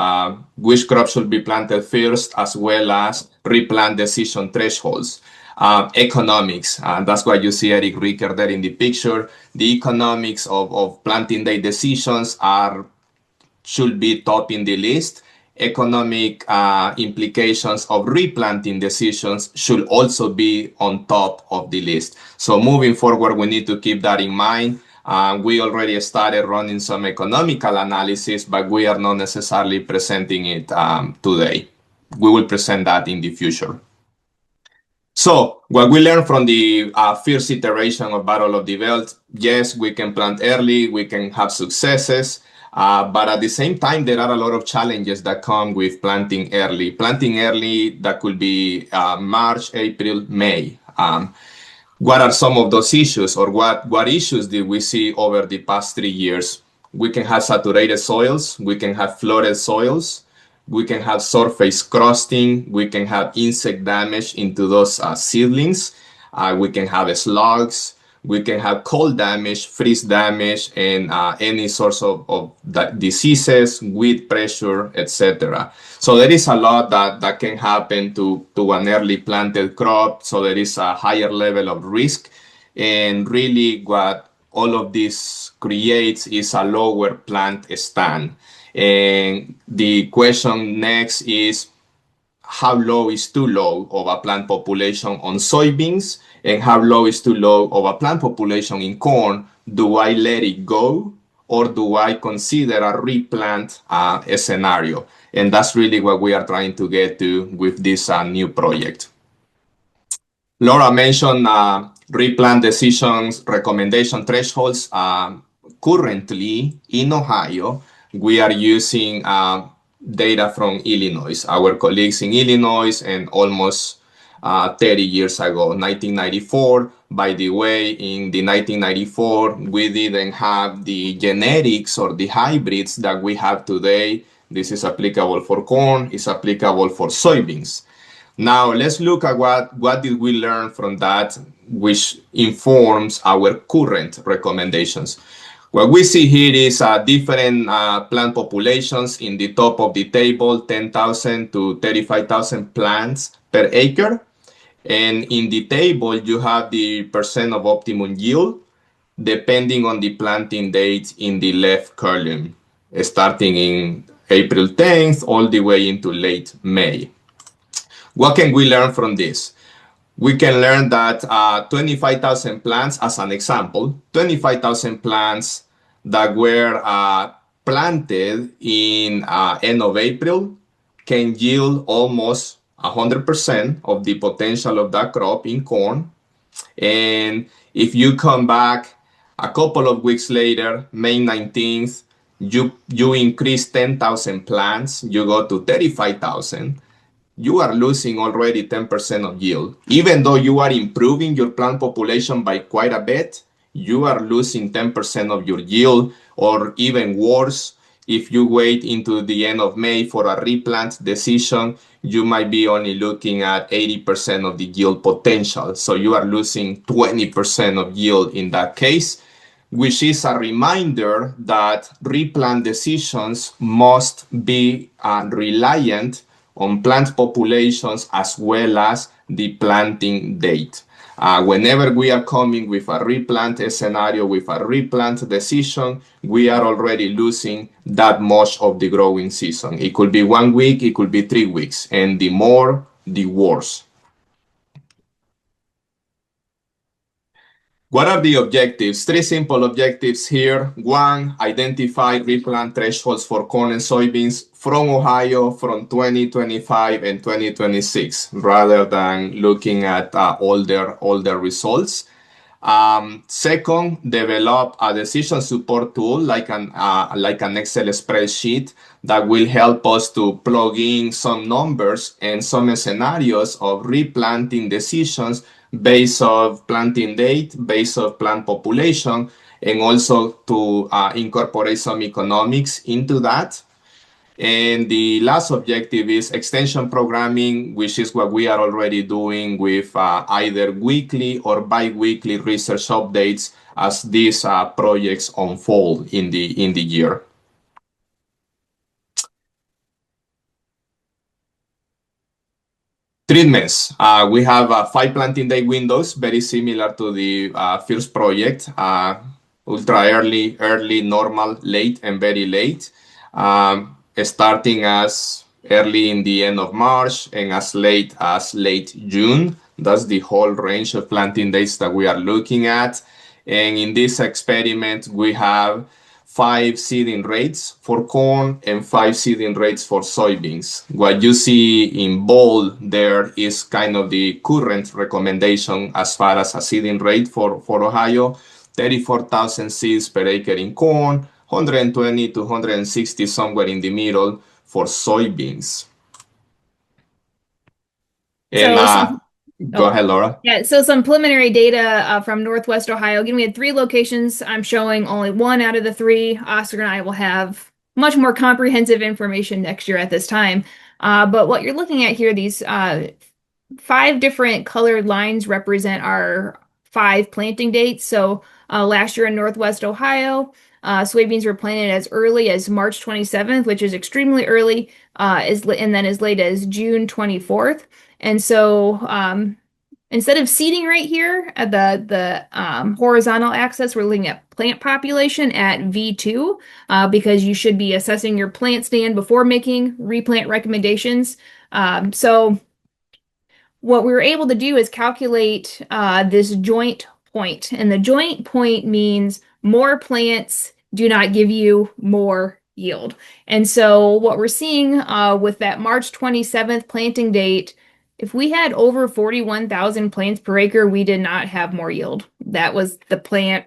Which crops should be planted first, as well as replant decision thresholds. Economics, that's why you see Eric Ricker there in the picture. The economics of planting day decisions should be top in the list. Economic implications of replanting decisions should also be on top of the list. So moving forward, we need to keep that in mind. We already started running some economical analysis, but we are not necessarily presenting it today. We will present that in the future. So what we learned from the first iteration of Battle of the Belt, yes, we can plant early, we can have successes, but at the same time, there are a lot of challenges that come with planting early. Planting early, that could be March, April, May. What are some of those issues, or what issues did we see over the past 3 years? We can have saturated soils, we can have flooded soils, we can have surface crusting, we can have insect damage into those seedlings, we can have slugs, we can have cold damage, freeze damage, and any sorts of diseases, weed pressure, etc. So there is a lot that can happen to an early planted crop. So there is a higher level of risk. And really what all of this creates is a lower plant stand. And the question next is, how low is too low of a plant population on soybeans, and how low is too low of a plant population in corn? Do I let it go, or do I consider a replant scenario? And that's really what we are trying to get to with this new project. Laura mentioned replant decisions recommendation thresholds. Currently in Ohio, we are using data from Illinois, our colleagues in Illinois, and almost 30 years ago, 1994. By the way, in the 1994, we didn't have the genetics or the hybrids that we have today. This is applicable for corn, it's applicable for soybeans. Now let's look at what did we learn from that, which informs our current recommendations. What we see here is different plant populations in the top of the table, 10,000 to 35,000 plants per acre. And in the table, you have the percent of optimum yield, depending on the planting date in the left column, starting in April 10th all the way into late May. What can we learn from this? We can learn that 25,000 plants, as an example, 25,000 plants that were planted in end of April can yield almost 100% of the potential of that crop in corn. And if you come back a couple of weeks later, May 19th, you increase 10,000 plants, you go to 35,000. You are losing already 10% of yield. Even though you are improving your plant population by quite a bit, you are losing 10% of your yield, or even worse, if you wait into the end of May for a replant decision, you might be only looking at 80% of the yield potential. So you are losing 20% of yield in that case, which is a reminder that replant decisions must be reliant on plant populations as well as the planting date. Whenever we are coming with a replant scenario, with a replant decision, we are already losing that much of the growing season. It could be 1 week, it could be 3 weeks, and the more, the worse. What are the objectives? Three simple objectives here. One, identify replant thresholds for corn and soybeans from Ohio from 2025 and 2026, rather than looking at older results. Second, develop a decision support tool like an Excel spreadsheet that will help us to plug in some numbers and some scenarios of replanting decisions based on planting date, based on plant population, and also to incorporate some economics into that. And the last objective is extension programming, which is what we are already doing with either weekly or bi-weekly research updates as these projects unfold in the year. Treatments. We have 5 planting day windows, very similar to the first project. Ultra early, normal, late, and very late. Starting as early in the end of March and as late June. That's the whole range of planting dates that we are looking at. And in this experiment, we have 5 seeding rates for corn and 5 seeding rates for soybeans. What you see in bold there is kind of the current recommendation as far as a seeding rate for Ohio, 34,000 seeds per acre in corn, 120 to 160 somewhere in the middle for soybeans. And go ahead, Laura. Yeah, so some preliminary data from Northwest Ohio. Again, we had 3 locations. I'm showing only 1 out of the 3. Oscar and I will have much more comprehensive information next year at this time. But what you're looking at here, these 5 different colored lines represent our 5 planting dates. So last year in Northwest Ohio, soybeans were planted as early as March 27th, which is extremely early, and then as late as June 24th. And so instead of seeding right here at the horizontal axis, we're looking at plant population at V2 because you should be assessing your plant stand before making replant recommendations. So what we were able to do is calculate this joint point. And the joint point means more plants do not give you more yield. And so what we're seeing with that March 27th planting date, if we had over 41,000 plants per acre, we did not have more yield. That was the point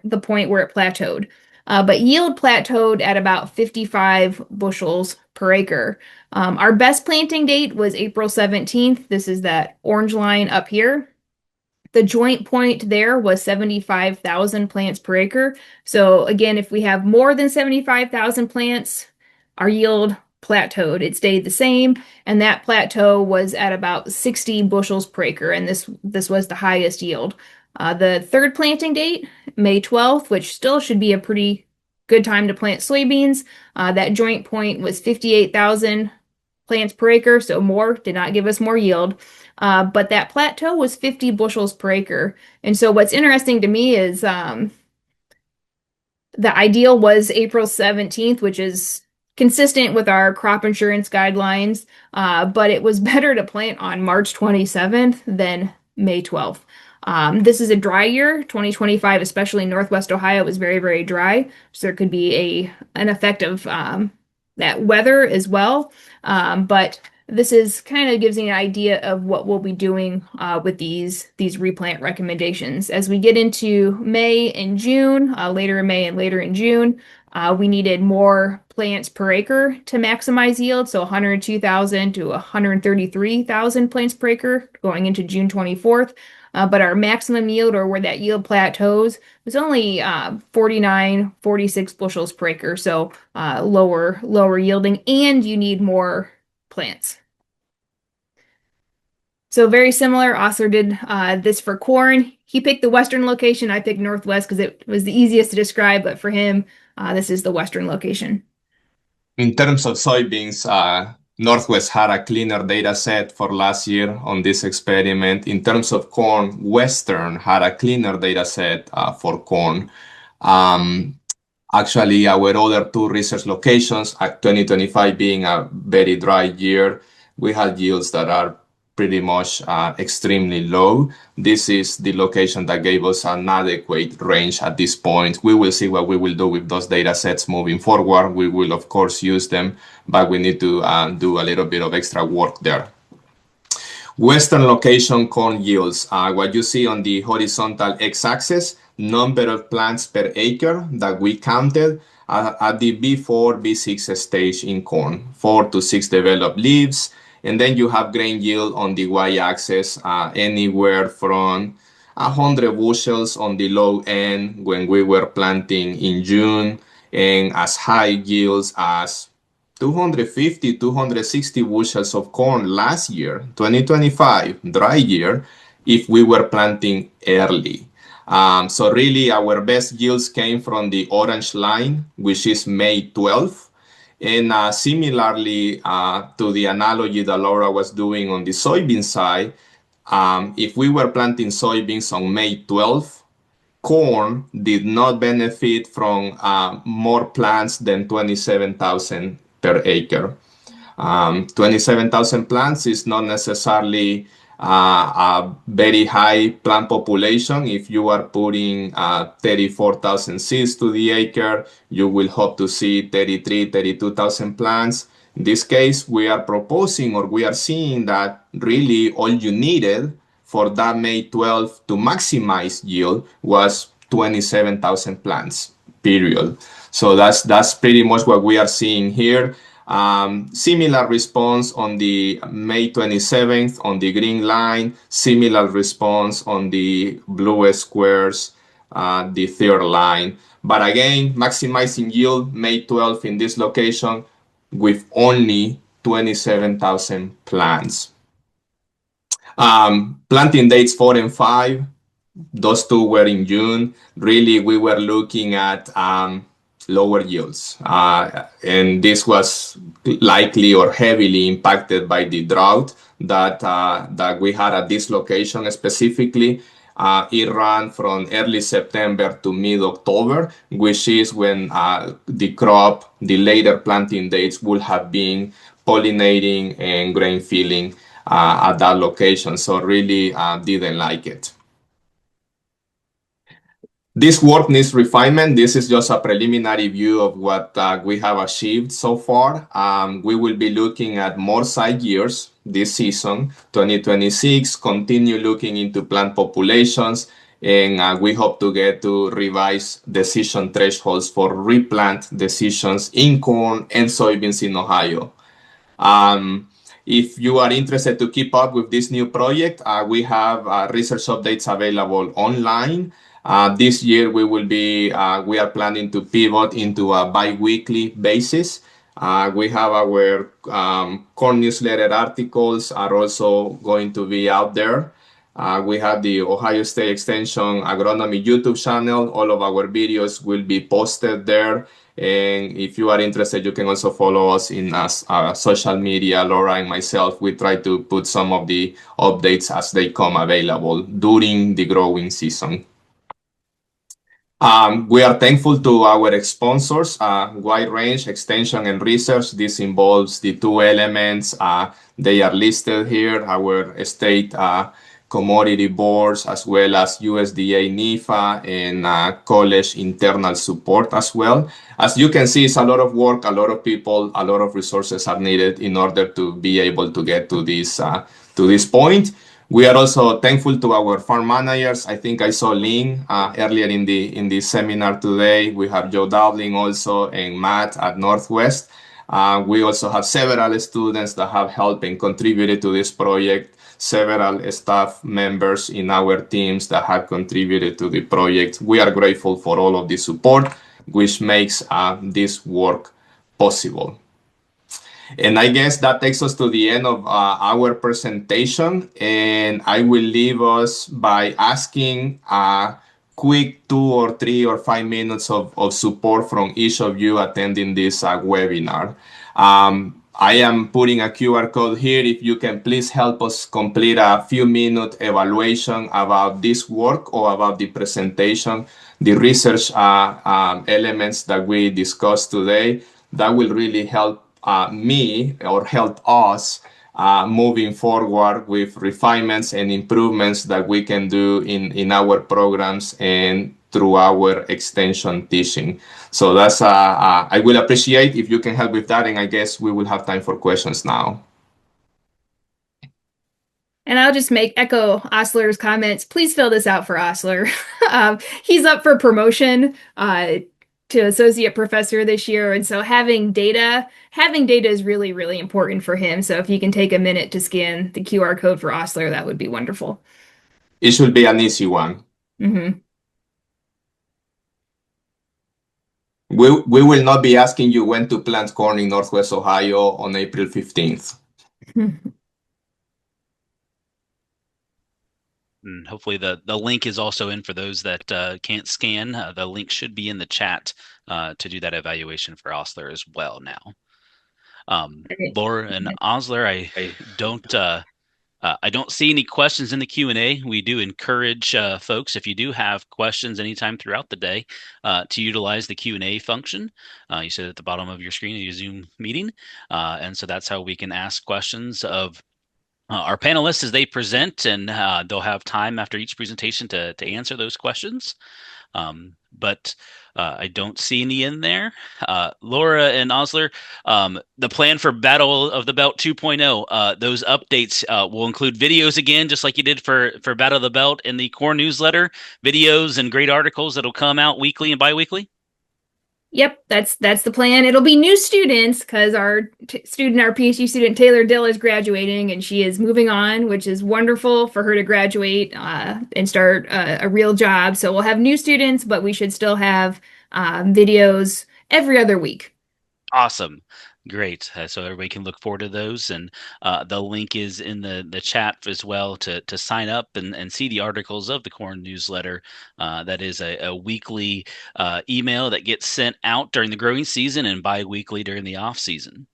where it plateaued. But yield plateaued at about 55 bushels per acre. Our best planting date was April 17th. This is that orange line up here. The joint point there was 75,000 plants per acre. So again, if we have more than 75,000 plants, our yield plateaued. It stayed the same, and that plateau was at about 60 bushels per acre, and this was the highest yield. The third planting date, May 12th, which still should be a pretty good time to plant soybeans, that joint point was 58,000 plants per acre, so more, did not give us more yield. But that plateau was 50 bushels per acre. And so what's interesting to me is the ideal was April 17th, which is consistent with our crop insurance guidelines, but it was better to plant on March 27th than May 12th. This is a dry year. 2025, especially in Northwest Ohio, was very, very dry. So there could be an effect of that weather as well. But this is kind of gives me an idea of what we'll be doing with these replant recommendations. As we get into May and June, later in May and later in June, we needed more plants per acre to maximize yield, so 102,000 to 133,000 plants per acre going into June 24th. But our maximum yield, or where that yield plateaus, was only 49, 46 bushels per acre, so lower yielding, and you need more plants. So very similar. Osler did this for corn. He picked the western location. I picked northwest because it was the easiest to describe, but for him, this is the western location. In terms of soybeans, Northwest had a cleaner data set for last year on this experiment. In terms of corn, Western had a cleaner data set for corn. Actually, our other 2 research locations, 2025 being a very dry year, we had yields that are pretty much extremely low. This is the location that gave us an adequate range at this point. We will see what we will do with those data sets moving forward. We will, of course, use them, but we need to do a little bit of extra work there. Western location corn yields. What you see on the horizontal x-axis, number of plants per acre that we counted at the B4, B6 stage in corn, 4 to 6 developed leaves. And then you have grain yield on the y-axis, anywhere from 100 bushels on the low end when we were planting in June, and as high yields as 250, 260 bushels of corn last year, 2025, dry year, if we were planting early. So really our best yields came from the orange line, which is May 12th. And similarly to the analogy that Laura was doing on the soybean side, if we were planting soybeans on May 12th, corn did not benefit from more plants than 27,000 per acre. 27,000 plants is not necessarily a very high plant population. If you are putting 34,000 seeds to the acre, you will hope to see 33, 32,000 plants. In this case, we are proposing, or we are seeing that really all you needed for that May 12th to maximize yield was 27,000 plants, period. So that's pretty much what we are seeing here. Similar response on the May 27th on the green line, similar response on the blue squares, the third line. But again, maximizing yield May 12th in this location with only 27,000 plants. Planting dates 4 and 5, those two were in June. Really, we were looking at lower yields. And this was likely or heavily impacted by the drought that we had at this location specifically. It ran from early September to mid-October, which is when the crop, the later planting dates would have been pollinating and grain filling at that location. So really didn't like it. This work needs refinement. This is just a preliminary view of what we have achieved so far. We will be looking at more side years this season, 2026, continue looking into plant populations, and we hope to get to revise decision thresholds for replant decisions in corn and soybeans in Ohio. If you are interested to keep up with this new project, we have research updates available online. This year we are planning to pivot into a bi-weekly basis. We have our corn newsletter articles are also going to be out there. We have the Ohio State Extension Agronomy YouTube channel. All of our videos will be posted there. And if you are interested, you can also follow us in social media. Laura and myself, we try to put some of the updates as they come available during the growing season. We are thankful to our sponsors, Wide Range Extension and Research. This involves the two elements. They are listed here, our state commodity boards, as well as USDA NIFA and college internal support as well. As you can see, it's a lot of work, a lot of people, a lot of resources are needed in order to be able to get to this point. We are also thankful to our farm managers. I think I saw Lynn earlier in the seminar today. We have Joe Dowling also and Matt at Northwest. We also have several students that have helped and contributed to this project, several staff members in our teams that have contributed to the project. We are grateful for all of the support, which makes this work possible. And I guess that takes us to the end of our presentation. And I will leave us by asking a quick 2 or 3 or 5 minutes of support from each of you attending this webinar. I am putting a QR code here. If you can please help us complete a few-minute evaluation about this work or about the presentation, the research elements that we discussed today, that will really help me or help us moving forward with refinements and improvements that we can do in our programs and through our extension teaching. So I will appreciate if you can help with that, and I guess we will have time for questions now. And I'll just echo Osler's comments. Please fill this out for Osler. He's up for promotion to associate professor this year, and so having data is really, really important for him. So if you can take a minute to scan the QR code for Osler, that would be wonderful. It should be an easy one. Mm-hmm. We will not be asking you when to plant corn in Northwest Ohio on April 15th. And hopefully the link is also in for those that can't scan. The link should be in the chat to do that evaluation for Osler as well now. Laura and Osler, I don't see any questions in the Q&A. We do encourage folks, if you do have questions anytime throughout the day, to utilize the Q&A function. You see it at the bottom of your screen in your Zoom meeting. And so that's how we can ask questions of our panelists as they present, and they'll have time after each presentation to answer those questions. But I don't see any in there. Laura and Osler, the plan for Battle of the Belt 2.0, those updates will include videos again, just like you did for Battle of the Belt in the core newsletter, videos and great articles that'll come out weekly and biweekly. Yep, that's the plan. It'll be new students because our PhD student Taylor Dill is graduating, and she is moving on, which is wonderful for her to graduate and start a real job. So we'll have new students, but we should still have videos every other week. Awesome. Great. So everybody can look forward to those. And the link is in the chat as well to sign up and see the articles of the Corn newsletter. That is a weekly email that gets sent out during the growing season and bi-weekly during the off season.